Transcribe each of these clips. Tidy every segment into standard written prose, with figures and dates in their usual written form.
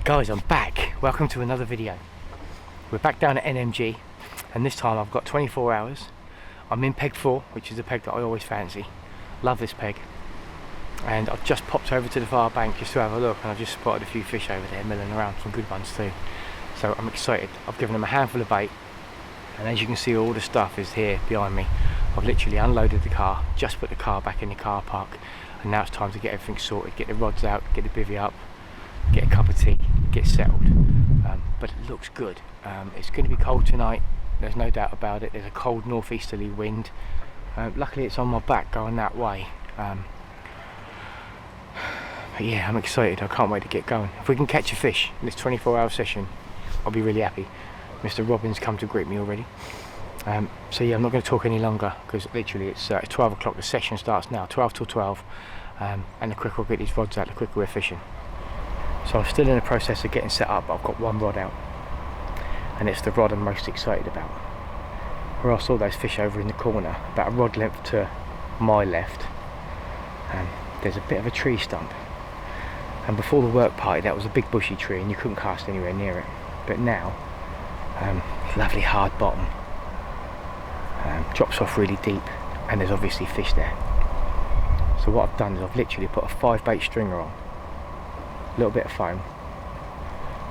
Guys, I'm back. Welcome to another video. We're back down at NMG, and this time I've got 24 hours. I'm in peg 4, which is a peg that I always fancy. Love this peg. And I've just popped over to the far bank just to have a look, and I've just spotted a few fish over there milling around, some good ones too. So I'm excited. I've given them a handful of bait, and as you can see, all the stuff is here behind me. I've literally unloaded the car, just put the car back in the car park, and now it's time to get everything sorted, get the rods out, get the bivvy up, get a cup of tea, get settled. But it looks good. It's going to be cold tonight, there's no doubt about it. There's a cold northeasterly wind. Luckily it's on my back going that way. But yeah, I'm excited. I can't wait to get going. If we can catch a fish in this 24-hour session, I'll be really happy. Mr. Robin's come to greet me already. So yeah, I'm not going to talk any longer, because literally it's 12 o'clock. The session starts now, 12 till 12. And the quicker I get these rods out, the quicker we're fishing. So I'm still in the process of getting set up, but I've got one rod out, and it's the rod I'm most excited about. Where I saw those fish over in the corner, about a rod length to my left, there's a bit of a tree stump, and before the work party that was a big bushy tree and you couldn't cast anywhere near it. But now, lovely hard bottom, drops off really deep, and there's obviously fish there. So what I've done is I've literally put a 5-bait stringer on, a little bit of foam,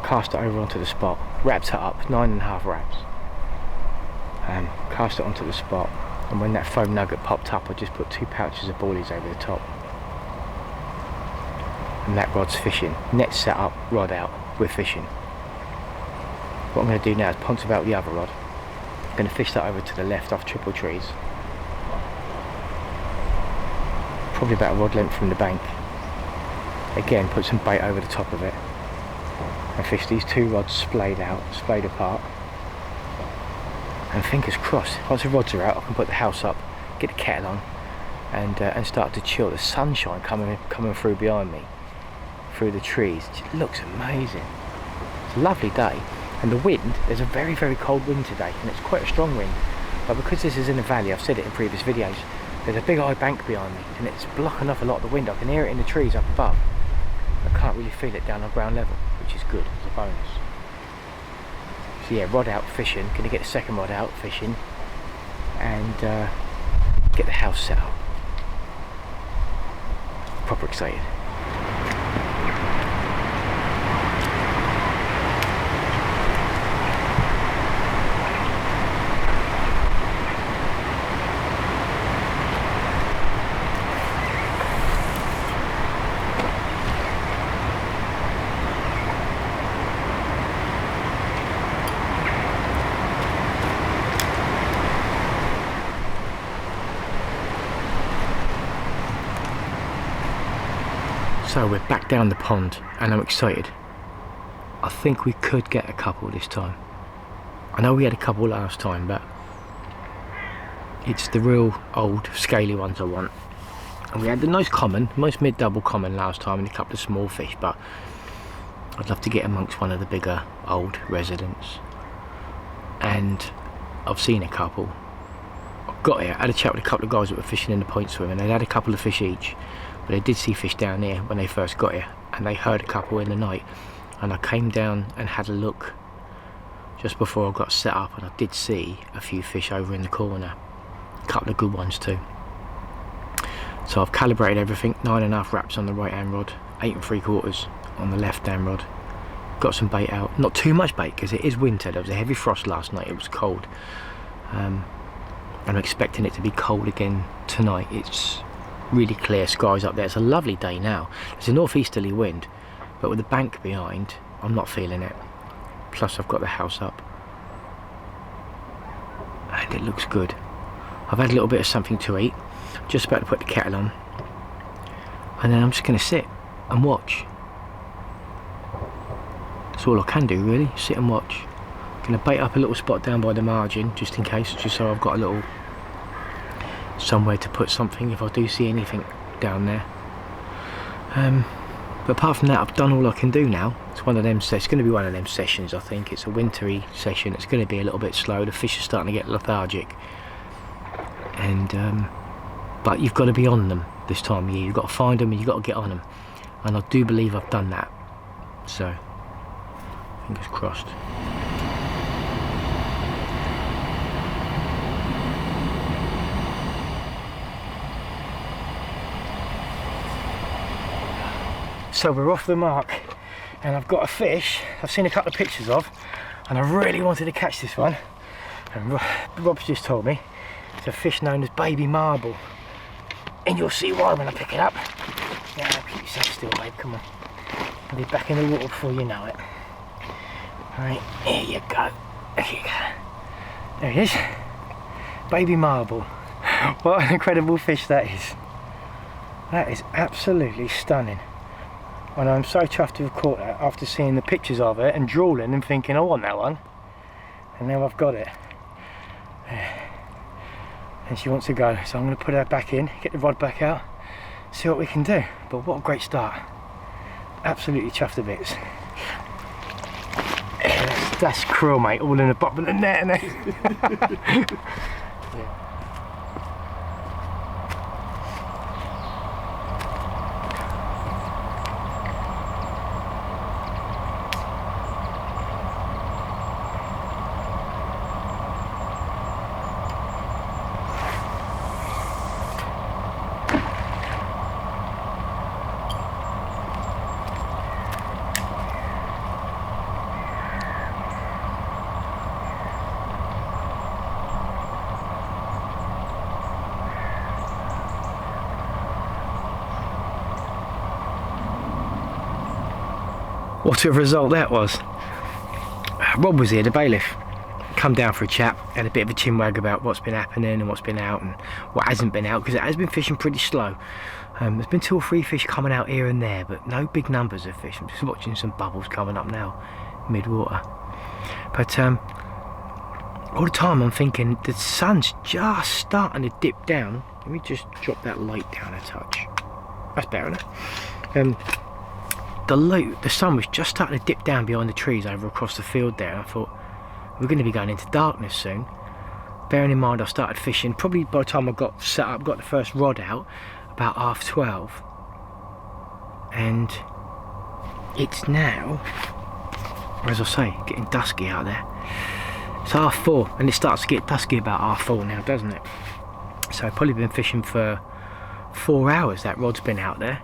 cast it over onto the spot, wrapped it up, 9.5 wraps, cast it onto the spot, and when that foam nugget popped up, I just put 2 pouches of boilies over the top, and that rod's fishing. Net set up, rod out, we're fishing. What I'm going to do now is ponce about the other rod. I'm going to fish that over to the left off triple trees, probably about a rod length from the bank. Again, put some bait over the top of it, and fish these 2 rods splayed out, splayed apart, and fingers crossed, once the rods are out I can put the house up, get the kettle on, and start to chill. The sunshine coming through behind me, through the trees, it looks amazing. It's a lovely day, and the wind, there's a very, very cold wind today, and it's quite a strong wind, but because this is in the valley, I've said it in previous videos, there's a big high bank behind me, and it's blocking off a lot of the wind. I can hear it in the trees up above. I can't really feel it down on ground level, which is good, as a bonus. So yeah, rod out, fishing, gonna get the second rod out, fishing, and get the house set up. Proper excited. So we're back down the pond, and I'm excited. I think we could get a couple this time. I know we had a couple last time, but it's the real old scaly ones I want. And we had the nice common, most mid-double common last time, and a couple of small fish, but I'd love to get amongst one of the bigger old residents. And I've seen a couple. I got here, I had a chat with a couple of guys that were fishing in the point swim, and they'd had a couple of fish each. But they did see fish down here when they first got here, and they heard a couple in the night, and I came down and had a look just before I got set up, and I did see a few fish over in the corner, a couple of good ones too. So I've calibrated everything, 9.5 wraps on the right hand rod, 8 3/4 on the left hand rod. Got some bait out, not too much bait because it is winter. There was a heavy frost last night, it was cold. I'm expecting it to be cold again tonight. It's really clear skies up there. It's a lovely day now. There's a northeasterly wind, but with the bank behind, I'm not feeling it. Plus I've got the house up, and it looks good. I've had a little bit of something to eat, just about to put the kettle on, and then I'm just going to sit and watch. That's all I can do really, sit and watch. I'm going to bait up a little spot down by the margin, just in case, just so I've got a little somewhere to put something if I do see anything down there. But apart from that, I've done all I can do now. It's one of them. It's going to be one of them sessions. I think it's a wintry session. It's going to be a little bit slow. The fish are starting to get lethargic, and but you've got to be on them this time of year. You've got to find them and you've got to get on them, and I do believe I've done that. So Fingers crossed. So we're off the mark, and I've got a fish I've seen a couple of pictures of, and I really wanted to catch this one. And Rob's just told me it's a fish known as baby marble, and you'll see why when I pick it up. Now keep yourself still, babe. Come on, I'll be back in the water before you know it. All right, here you go. There you go. There it is, baby marble. What an incredible fish that is. That is absolutely stunning. And I'm so chuffed to have caught that after seeing the pictures of it and drooling and thinking I want that one, and now I've got it. And she wants to go, so I'm going to put her back in, get the rod back out, see what we can do. But what a great start. Absolutely chuffed to bits. That's krill, mate, all in the bottom of the net, isn't it? Yeah. What a result that was. Rob was here, the bailiff, come down for a chat, had a bit of a chinwag about what's been happening and what's been out and what hasn't been out, because it has been fishing pretty slow. There's been 2 or 3 fish coming out here and there, but no big numbers of fish. I'm just watching some bubbles coming up now, mid-water. But all the time I'm thinking the sun's just starting to dip down. Let me just drop that light down a touch. That's better, isn't it? The sun was just starting to dip down behind the trees over across the field there, and I thought we're going to be going into darkness soon. Bearing in mind I started fishing probably by the time I got set up, got the first rod out, about 12:30, and it's now, as I say, getting dusky out there. It's 4:30, and it starts to get dusky about 4:30 now, doesn't it? So I've probably been fishing for 4 hours, that rod's been out there.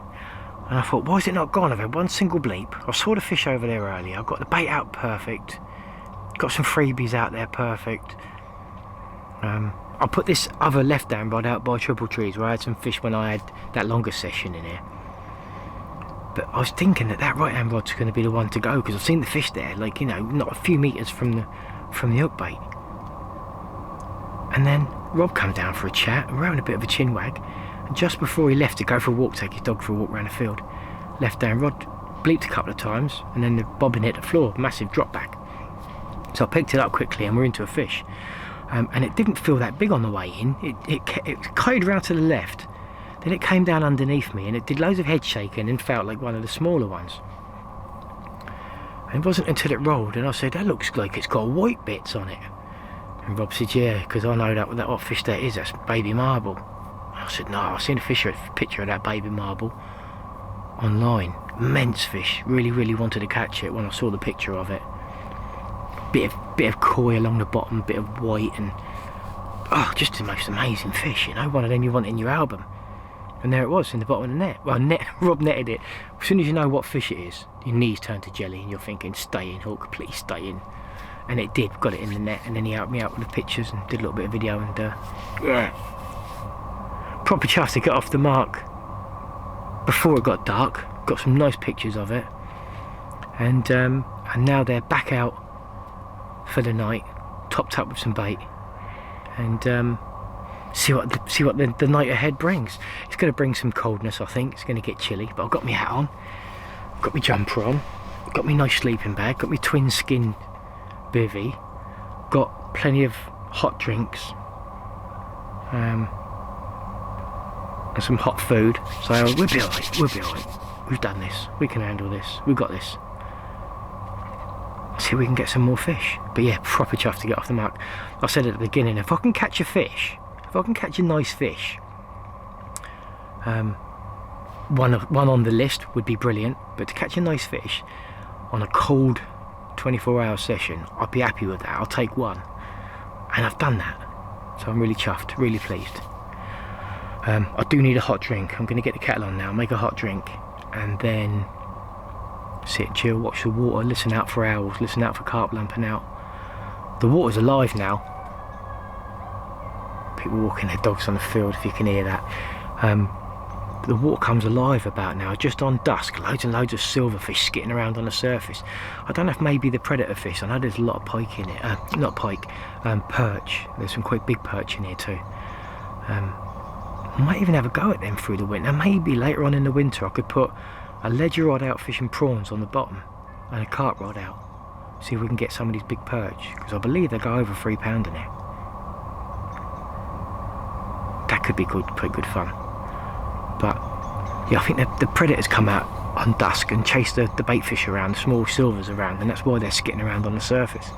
And I thought, why is it not gone? I've had one single bleep. I saw the fish over there earlier. I've got the bait out perfect. Got some freebies out there perfect. I put this other left hand rod out by Triple Trees where I had some fish when I had that longer session in here. But I was thinking that right hand rod's going to be the one to go, because I've seen the fish there, like, you know, not a few metres from the hook bait. And then Rob come down for a chat, and we're having a bit of a chin wag. And just before he left to go for a walk, take his dog for a walk around the field, left hand rod bleeped a couple of times, and then the bobbin hit the floor, massive drop back. So I picked it up quickly and we're into a fish. And it didn't feel that big on the way in. It kited around to the left, then it came down underneath me and it did loads of head shaking and felt like one of the smaller ones. And it wasn't until it rolled and I said, that looks like it's got white bits on it. And Rob said, yeah, because I know that what fish that is, that's baby marble. I said, no, I've seen a picture of that baby marble online. Immense fish. Really wanted to catch it when I saw the picture of it. Bit of koi along the bottom, bit of white, and just the most amazing fish, you know, one of them you want in your album. And there it was in the bottom of the net. Well, Rob netted it. As soon as you know what fish it is, your knees turn to jelly and you're thinking, stay in, hook, please stay in. And it did, got it in the net, and then he helped me out with the pictures and did a little bit of video, and proper chuffed to get off the mark before it got dark. Got some nice pictures of it, and now they're back out for the night, topped up with some bait, and see what the night ahead brings. It's going to bring some coldness, I think. It's going to get chilly, but I've got my hat on, got my jumper on, got my nice sleeping bag, got my twin skin bivvy, got plenty of hot drinks, and some hot food, so we'll be alright, we've done this, we can handle this, we've got this. See if we can get some more fish. But yeah, proper chuffed to get off the mark. I said at the beginning, if I can catch a fish, if I can catch a nice fish, one on the list would be brilliant, but to catch a nice fish on a cold 24-hour session, I'd be happy with that. I'll take one, and I've done that, so I'm really chuffed, really pleased. I do need a hot drink. I'm going to get the kettle on now, make a hot drink, and then sit, chill, watch the water, listen out for owls, listen out for carp lamping out. The water's alive now. People walking their dogs on the field, if you can hear that. The water comes alive about now, just on dusk, loads and loads of silverfish skitting around on the surface. I don't know if maybe the predator fish, I know there's a lot of pike in it, not pike, perch. There's some quite big perch in here too. I might even have a go at them through the winter. Maybe later on in the winter I could put a ledger rod out fishing prawns on the bottom and a carp rod out. See if we can get some of these big perch, because I believe they go over £3 in here. That could be quite good fun. But yeah, I think the predators come out on dusk and chase the bait fish around, the small silvers around, and that's why they're skitting around on the surface.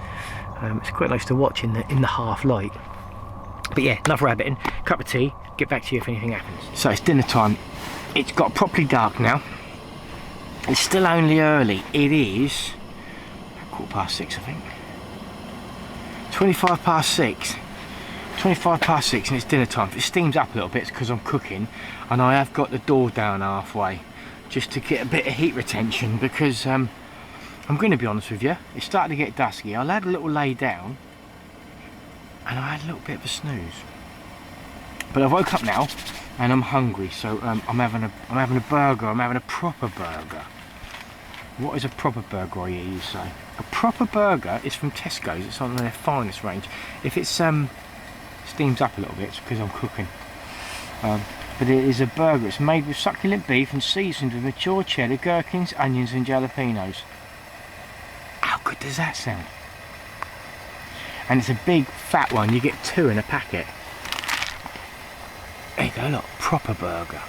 It's quite nice to watch in the half light. But yeah, enough rabbiting, cup of tea, get back to you if anything happens. So it's dinner time. It's got properly dark now. It's still only early. It is 6:15, I think. 6:25. 6, and it's dinner time. If it steams up a little bit, it's because I'm cooking, and I have got the door down halfway just to get a bit of heat retention, because I'm going to be honest with you, it's starting to get dusky. I had a little lay down and I had a little bit of a snooze, but I woke up now and I'm hungry, so I'm having a burger. I'm having a proper burger. What is a proper burger, I hear you say? A proper burger is from Tesco's. It's on their finest range. If it's steams up a little bit, it's because I'm cooking. But it is a burger. It's made with succulent beef and seasoned with mature cheddar, gherkins, onions and jalapenos. How good does that sound? And it's a big fat one. You get 2 in a packet. There you go, look, proper burger.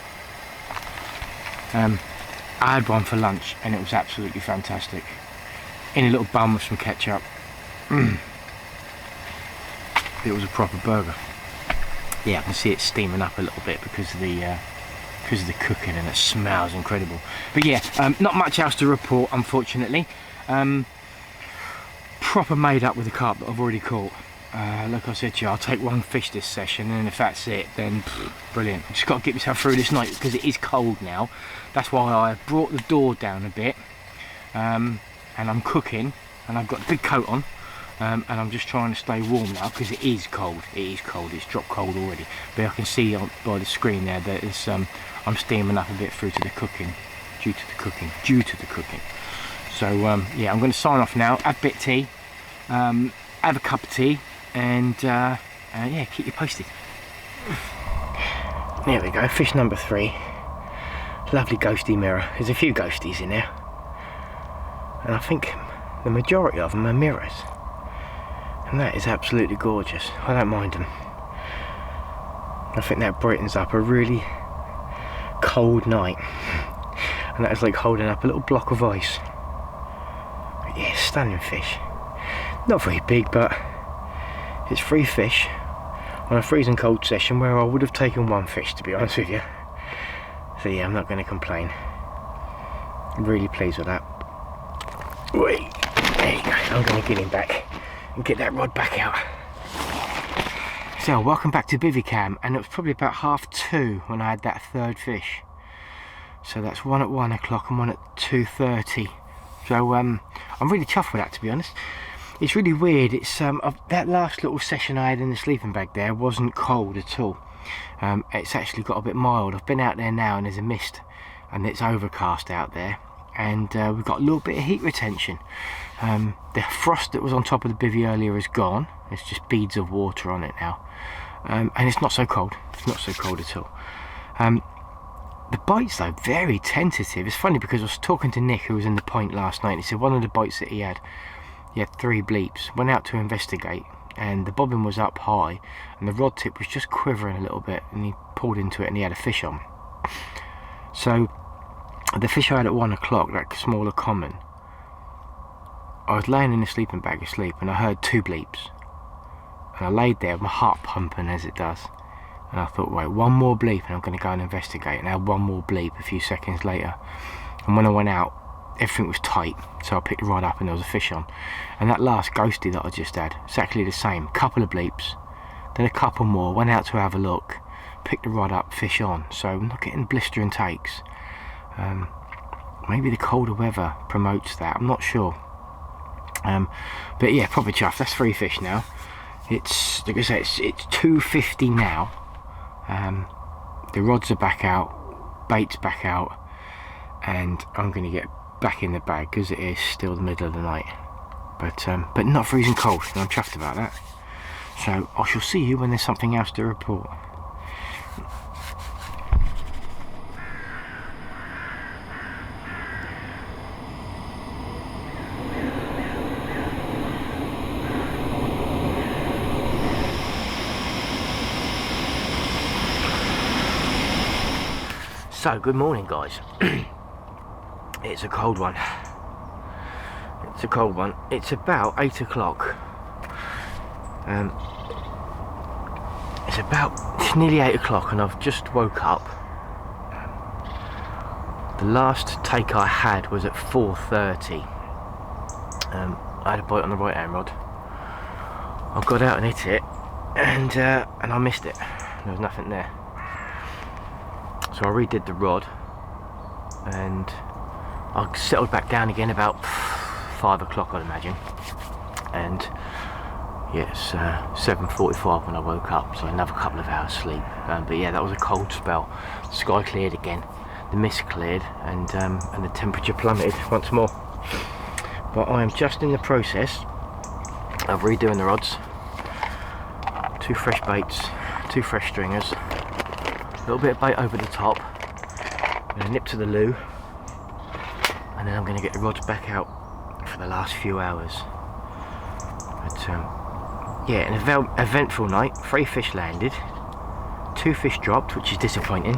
I had one for lunch and it was absolutely fantastic. In a little bun with some ketchup. It was a proper burger. Yeah, I can see it steaming up a little bit because of the cooking, and it smells incredible. But yeah, not much else to report, unfortunately. Proper made up with the carp that I've already caught. Like I said to you, I'll take one fish this session, and if that's it, then brilliant. I've just got to get myself through this night because it is cold now. That's why I brought the door down a bit, and I'm cooking, and I've got a big coat on. And I'm just trying to stay warm now because it is cold. It's dropped cold already. But I can see by the screen there that it's, I'm steaming up a bit through to the cooking, due to the cooking. So yeah, I'm going to sign off now. Have a bit of tea, have a cup of tea, and yeah, keep you posted. There we go, fish number 3. Lovely ghosty mirror. There's a few ghosties in there, and I think the majority of them are mirrors. And that is absolutely gorgeous. I don't mind them. I think that brightens up a really cold night. And that is like holding up a little block of ice. But yeah, stunning fish. Not very big, but it's 3 fish on a freezing cold session where I would have taken 1 fish, to be honest with you. So yeah, I'm not going to complain. I'm really pleased with that. Wait, there you go. I'm going to get him back and get that rod back out. So welcome back to Bivicam, and it was probably about 2:30 when I had that 3rd fish. So that's one at 1 o'clock and one at 2:30. So I'm really chuffed with that, to be honest. It's really weird. It's that last little session I had in the sleeping bag there wasn't cold at all. It's actually got a bit mild. I've been out there now and there's a mist and it's overcast out there, and we've got a little bit of heat retention. The frost that was on top of the bivvy earlier is gone. It's just beads of water on it now, and it's not so cold. It's not so cold at all. The bites though, very tentative. It's funny because I was talking to Nick, who was in the point last night, and he said one of the bites that he had 3 bleeps. Went out to investigate, and the bobbin was up high and the rod tip was just quivering a little bit, and he pulled into it and he had a fish on. So the fish I had at 1 o'clock, that smaller common, I was laying in the sleeping bag asleep and I heard 2 bleeps, and I laid there with my heart pumping as it does, and I thought, right, 1 more bleep and I'm going to go and investigate. And I had 1 more bleep a few seconds later, and when I went out, everything was tight, so I picked the rod up and there was a fish on. And that last ghosty that I just had, exactly the same, couple of bleeps, then a couple more, went out to have a look, picked the rod up, fish on. So I'm not getting blistering takes. Maybe the colder weather promotes that, I'm not sure. But yeah, proper chuff. That's 3 fish now. It's, like I say, it's 2:50 now. The rods are back out, bait's back out, and I'm going to get back in the bag because it is still the middle of the night. But not freezing cold, and I'm chuffed about that. So I shall see you when there's something else to report. So, good morning, guys. It's a cold one. It's a cold one. It's about 8 o'clock. It's nearly 8 o'clock and I've just woke up. The last take I had was at 4:30. I had a bite on the right hand rod. I got out and hit it, and I missed it. There was nothing there. So I redid the rod, and I settled back down again about 5 o'clock, I'd imagine. And yeah, it's 7:45 when I woke up, so another couple of hours sleep. But yeah, that was a cold spell. The sky cleared again, the mist cleared, and the temperature plummeted once more. But I am just in the process of redoing the rods. 2 fresh baits, 2 fresh stringers, a little bit of bait over the top, I'm going to nip to the loo, and then I'm going to get the rods back out for the last few hours. But yeah, an eventful night. 3 fish landed, 2 fish dropped, which is disappointing,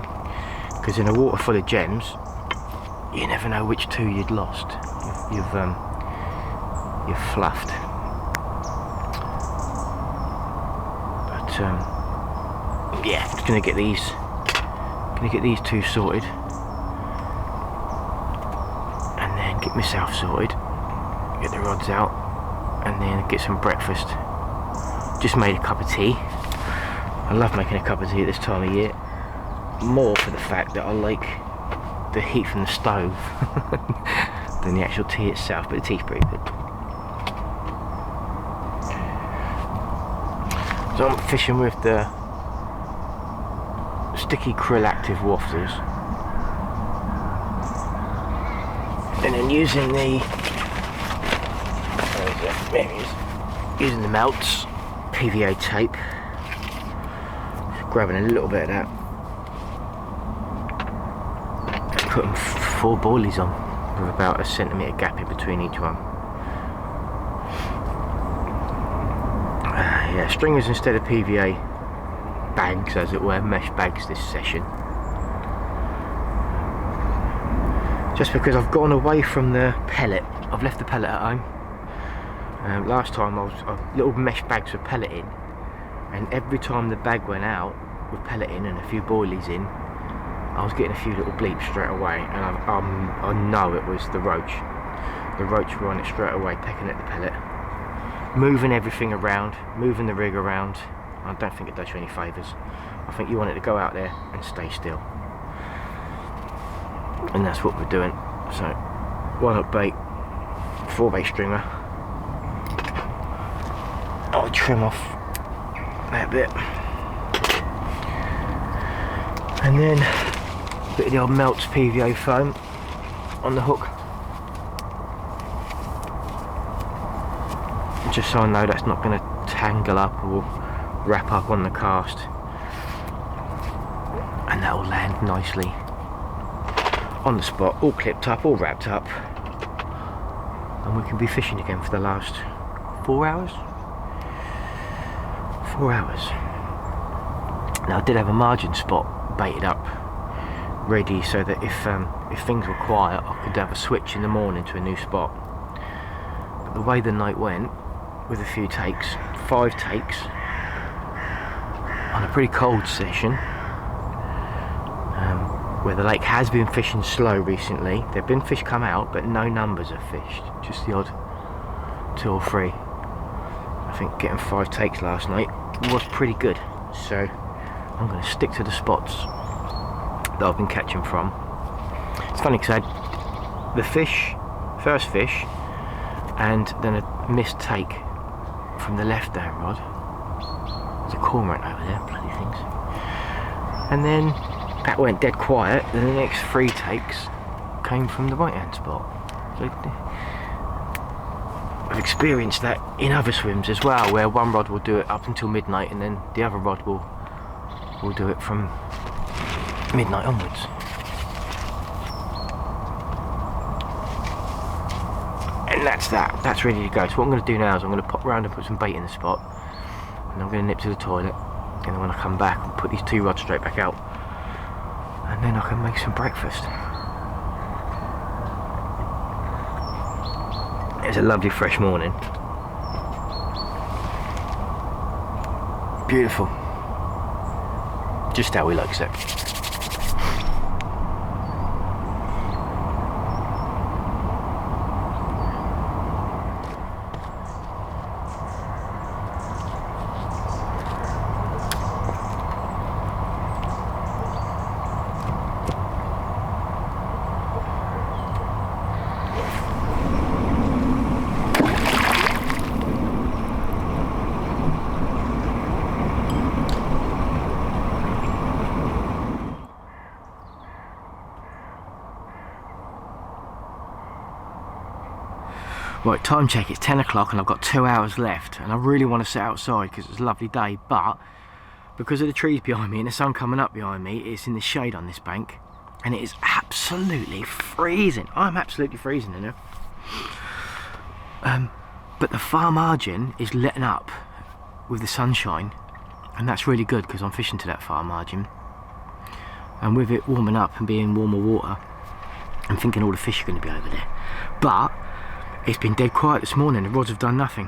because in a water full of gems you never know which 2 you'd lost. You've fluffed. But yeah, I'm just going to get these 2 sorted, and then get myself sorted, get the rods out, and then get some breakfast. Just made a cup of tea. I love making a cup of tea at this time of year, more for the fact that I like the heat from the stove than the actual tea itself, but the tea's pretty good. So I'm fishing with the sticky krill active wafters, and then using the using the melts PVA tape, grabbing a little bit of that and putting 4 boilies on with about a centimetre gap in between each one. Yeah, stringers instead of PVA bags, as it were, mesh bags this session, just because I've gone away from the pellet. I've left the pellet at home. Last time I was little mesh bags with pellet in, and every time the bag went out with pellet in and a few boilies in, I was getting a few little bleeps straight away, and I know it was the roach. The roach were on it straight away, pecking at the pellet, moving everything around, moving the rig around. I don't think it does you any favours. I think you want it to go out there and stay still, and that's what we're doing. So 1 hook bait, 4 bait stringer. I'll trim off that bit, and then a bit of the old Melts PVA foam on the hook, just so I know that's not going to tangle up or wrap up on the cast, and that will land nicely on the spot, all clipped up, all wrapped up, and we can be fishing again for the last 4 hours. 4 hours. Now I did have a margin spot baited up ready, so that if things were quiet I could have a switch in the morning to a new spot. But the way the night went, with a few takes, 5 takes on a pretty cold session, where the lake has been fishing slow recently. There have been fish come out, but no numbers of fished, just the odd 2 or 3. I think getting 5 takes last night was pretty good, so I'm going to stick to the spots that I've been catching from. It's funny because I had the first fish, and then a missed take from the left hand rod. There's a cormorant over there, bloody things. And then that went dead quiet, and the next 3 takes came from the right hand spot. So I've experienced that in other swims as well, where one rod will do it up until midnight, and then the other rod will do it from midnight onwards. And that's ready to go. So what I'm going to do now is I'm going to pop round and put some bait in the spot, and I'm going to nip to the toilet, and then when I come back I'll put these 2 rods straight back out, and then I can make some breakfast. It's a lovely fresh morning. Beautiful. Just how we like it. Right, time check, it's 10 o'clock and I've got 2 hours left, and I really want to sit outside because it's a lovely day, but because of the trees behind me and the sun coming up behind me, it's in the shade on this bank, and it is absolutely freezing. I'm absolutely freezing in here. But the far margin is letting up with the sunshine, and that's really good because I'm fishing to that far margin, and with it warming up and being warmer water, I'm thinking all the fish are going to be over there. But it's been dead quiet this morning. The rods have done nothing.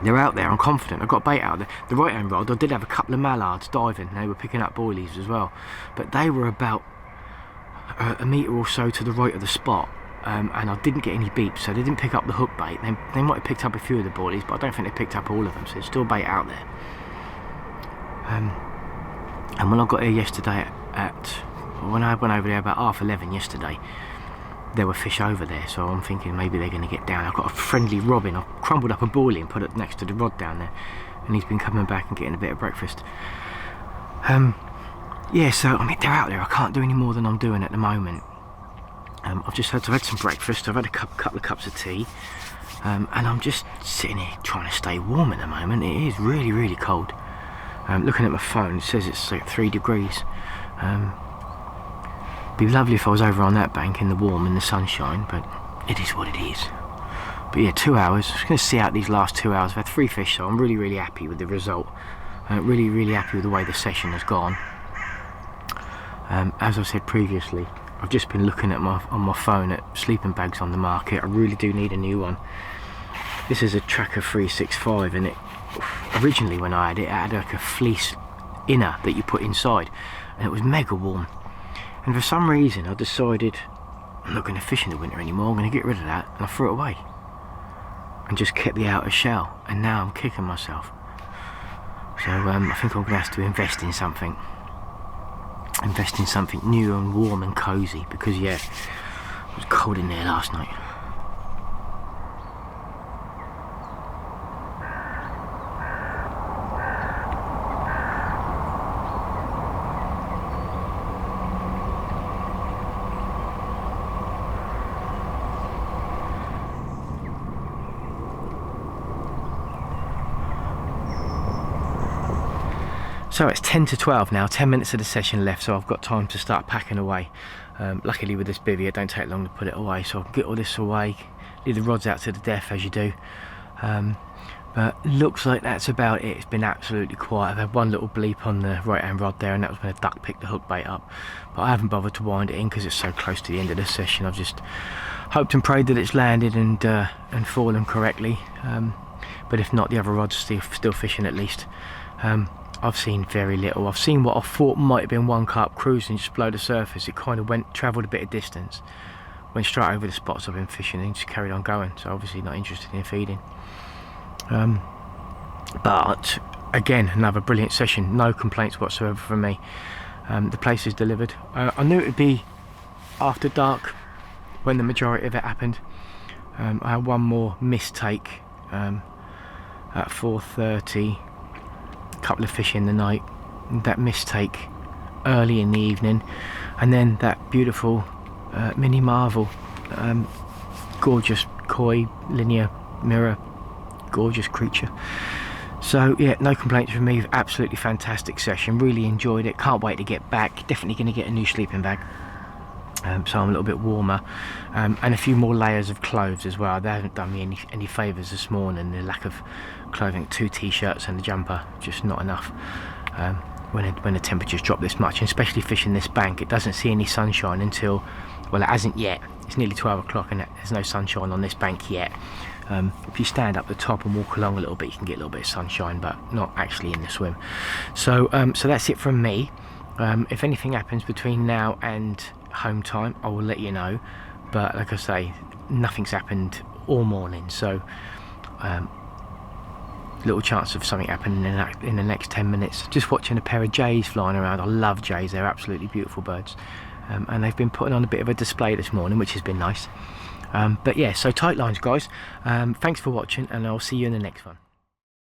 They're out there, I'm confident. I've got bait out there. The right hand rod, I did have a couple of mallards diving. They were picking up boilies as well, but they were about a metre or so to the right of the spot, and I didn't get any beeps, so they didn't pick up the hook bait. They might have picked up a few of the boilies, but I don't think they picked up all of them, so there's still bait out there. And when I got here yesterday when I went over there about 11:30 yesterday, there were fish over there, so I'm thinking maybe they're going to get down. I've got a friendly robin. I've crumbled up a boilie and put it next to the rod down there, and he's been coming back and getting a bit of breakfast. Yeah, so I mean, they're out there. I can't do any more than I'm doing at the moment. I've had some breakfast. I've had a couple of cups of tea, and I'm just sitting here trying to stay warm at the moment. It is really, really cold. Looking at my phone, it says it's like 3 degrees. It'd be lovely if I was over on that bank in the warm in the sunshine, but it is what it is. But yeah, 2 hours. I'm just going to see out these last 2 hours. I've had 3 fish, so I'm really, really happy with the result. Really, really happy with the way the session has gone. As I said previously, I've just been looking at on my phone at sleeping bags on the market. I really do need a new one. This is a Tracker 365, and it originally, when I had like a fleece inner that you put inside, and it was mega warm. And for some reason I decided I'm not going to fish in the winter anymore. I'm going to get rid of that, and I threw it away and just kept the outer shell, and now I'm kicking myself. So I think I'm going to have to invest in something new and warm and cozy, because yeah, it was cold in there last night. So it's 10 to 12 now, 10 minutes of the session left, so I've got time to start packing away. Luckily with this bivvy it don't take long to put it away, so I can get all this away, leave the rods out to the death as you do. But looks like that's about it. It's been absolutely quiet. I've had one little bleep on the right hand rod there, and that was when a duck picked the hook bait up, but I haven't bothered to wind it in because it's so close to the end of the session. I've just hoped and prayed that it's landed and fallen correctly, but if not, the other rod's still fishing at least. I've seen very little. I've seen what I thought might have been one carp cruising just below the surface. It kind of travelled a bit of distance, went straight over the spots I've been fishing and just carried on going. So obviously not interested in feeding. But again, another brilliant session. No complaints whatsoever from me. The place is delivered. I knew it would be after dark when the majority of it happened. I had one more mistake at 4:30. Couple of fish in the night, that mistake early in the evening, and then that beautiful mini marvel, gorgeous koi linear mirror, gorgeous creature. So yeah, no complaints from me. Absolutely fantastic session, really enjoyed it, can't wait to get back. Definitely going to get a new sleeping bag, so I'm a little bit warmer, and a few more layers of clothes as well. They haven't done me any favours this morning. The lack of clothing, 2 t-shirts and a jumper, just not enough when the temperatures drop this much, and especially fishing this bank. It doesn't see any sunshine until, well, it hasn't yet. It's nearly 12 o'clock and there's no sunshine on this bank yet. If you stand up the top and walk along a little bit, you can get a little bit of sunshine, but not actually in the swim. So so that's it from me. If anything happens between now and home time, I will let you know, but like I say, nothing's happened all morning, so little chance of something happening in the next 10 minutes. Just watching a pair of jays flying around. I love jays, they're absolutely beautiful birds, and they've been putting on a bit of a display this morning, which has been nice. But yeah, so tight lines guys. Thanks for watching, and I'll see you in the next one.